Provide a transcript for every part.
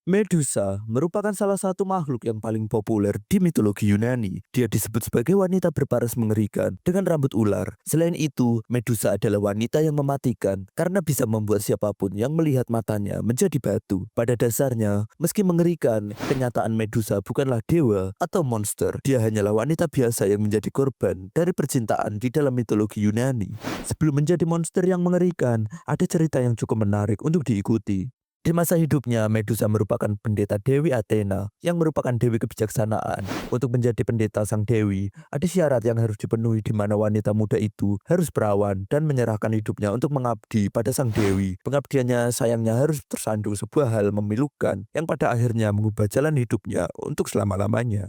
Medusa merupakan salah satu makhluk yang paling populer di mitologi Yunani. Dia disebut sebagai wanita berparas mengerikan dengan rambut ular. Selain itu, Medusa adalah wanita yang mematikan karena bisa membuat siapapun yang melihat matanya menjadi batu. Pada dasarnya, meski mengerikan, kenyataan Medusa bukanlah dewa atau monster. Dia hanyalah wanita biasa yang menjadi korban dari percintaan di dalam mitologi Yunani. Sebelum menjadi monster yang mengerikan, ada cerita yang cukup menarik untuk diikuti. Di masa hidupnya, Medusa merupakan pendeta Dewi Athena yang merupakan dewi kebijaksanaan. Untuk menjadi pendeta sang dewi, ada syarat yang harus dipenuhi di mana wanita muda itu harus perawan dan menyerahkan hidupnya untuk mengabdi pada sang dewi. Pengabdiannya sayangnya harus tersandung sebuah hal memilukan yang pada akhirnya mengubah jalan hidupnya untuk selama-lamanya.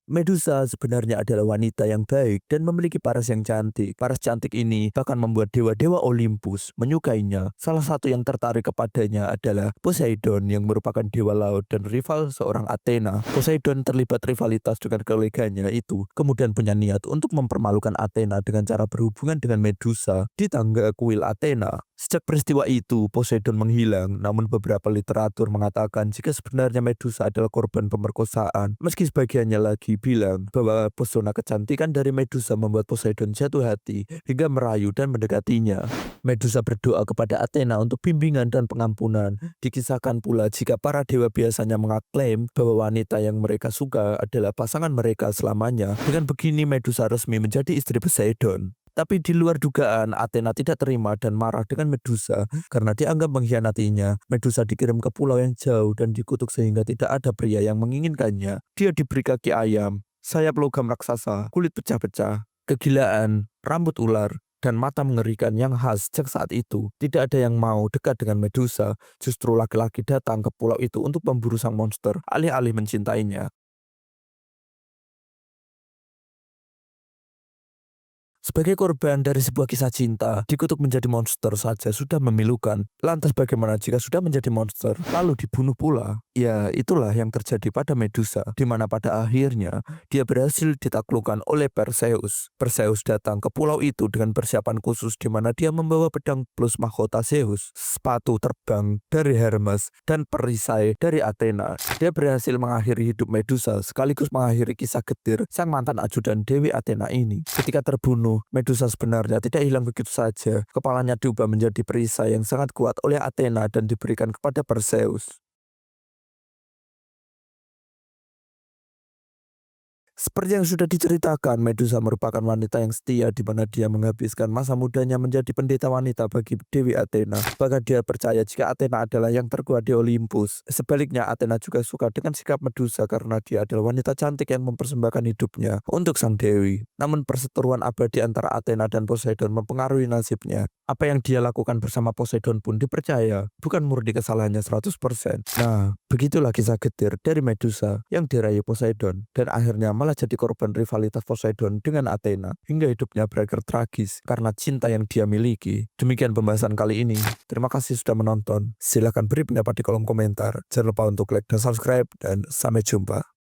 Medusa sebenarnya adalah wanita yang baik dan memiliki paras yang cantik. Paras cantik ini bahkan membuat dewa-dewa Olympus menyukainya. Salah satu yang tertarik kepadanya adalah Poseidon yang merupakan dewa laut dan rival seorang Athena. Poseidon terlibat rivalitas dengan koleganya itu, kemudian punya niat untuk mempermalukan Athena dengan cara berhubungan dengan Medusa di tangga kuil Athena. Sejak peristiwa itu, Poseidon menghilang, namun beberapa literatur mengatakan jika sebenarnya Medusa adalah korban pemerkosaan. Meski sebagiannya lagi bilang bahwa pesona kecantikan dari Medusa membuat Poseidon jatuh hati hingga merayu dan mendekatinya. Medusa berdoa kepada Athena untuk bimbingan dan pengampunan. Dikisahkan pula jika para dewa biasanya mengaklaim bahwa wanita yang mereka suka adalah pasangan mereka selamanya. Dengan begini Medusa resmi menjadi istri Poseidon. Tapi di luar dugaan, Athena tidak terima dan marah dengan Medusa karena dianggap mengkhianatinya. Medusa dikirim ke pulau yang jauh dan dikutuk sehingga tidak ada pria yang menginginkannya. Dia diberi kaki ayam, sayap logam raksasa, kulit pecah-pecah, kegilaan, rambut ular, dan mata mengerikan yang khas sejak saat itu. Tidak ada yang mau dekat dengan Medusa. Justru laki-laki datang ke pulau itu untuk memburu sang monster, alih-alih mencintainya. Sebagai korban dari sebuah kisah cinta, dikutuk menjadi monster saja sudah memilukan. Lantas bagaimana jika sudah menjadi monster, lalu dibunuh pula? Ya, itulah yang terjadi pada Medusa, di mana pada akhirnya dia berhasil ditaklukkan oleh Perseus. Perseus datang ke pulau itu dengan persiapan khusus di mana dia membawa pedang plus mahkota Zeus, sepatu terbang dari Hermes, dan perisai dari Athena. Dia berhasil mengakhiri hidup Medusa sekaligus mengakhiri kisah getir sang mantan ajudan Dewi Athena ini. Ketika terbunuh, Medusa sebenarnya tidak hilang begitu saja. Kepalanya diubah menjadi perisai yang sangat kuat oleh Athena dan diberikan kepada Perseus. Seperti yang sudah diceritakan, Medusa merupakan wanita yang setia di mana dia menghabiskan masa mudanya menjadi pendeta wanita bagi Dewi Athena. Bahkan dia percaya jika Athena adalah yang terkuat di Olympus. Sebaliknya, Athena juga suka dengan sikap Medusa karena dia adalah wanita cantik yang mempersembahkan hidupnya untuk sang dewi. Namun perseteruan abadi antara Athena dan Poseidon mempengaruhi nasibnya. Apa yang dia lakukan bersama Poseidon pun dipercaya bukan murni kesalahannya 100%. Nah, begitulah kisah getir dari Medusa yang dirayu Poseidon dan akhirnya malah jadi korban rivalitas Poseidon dengan Athena hingga hidupnya berakhir tragis karena cinta yang dia miliki. Demikian pembahasan kali ini. Terima kasih sudah menonton. Silahkan beri pendapat di kolom komentar. Jangan lupa untuk like dan subscribe dan sampai jumpa.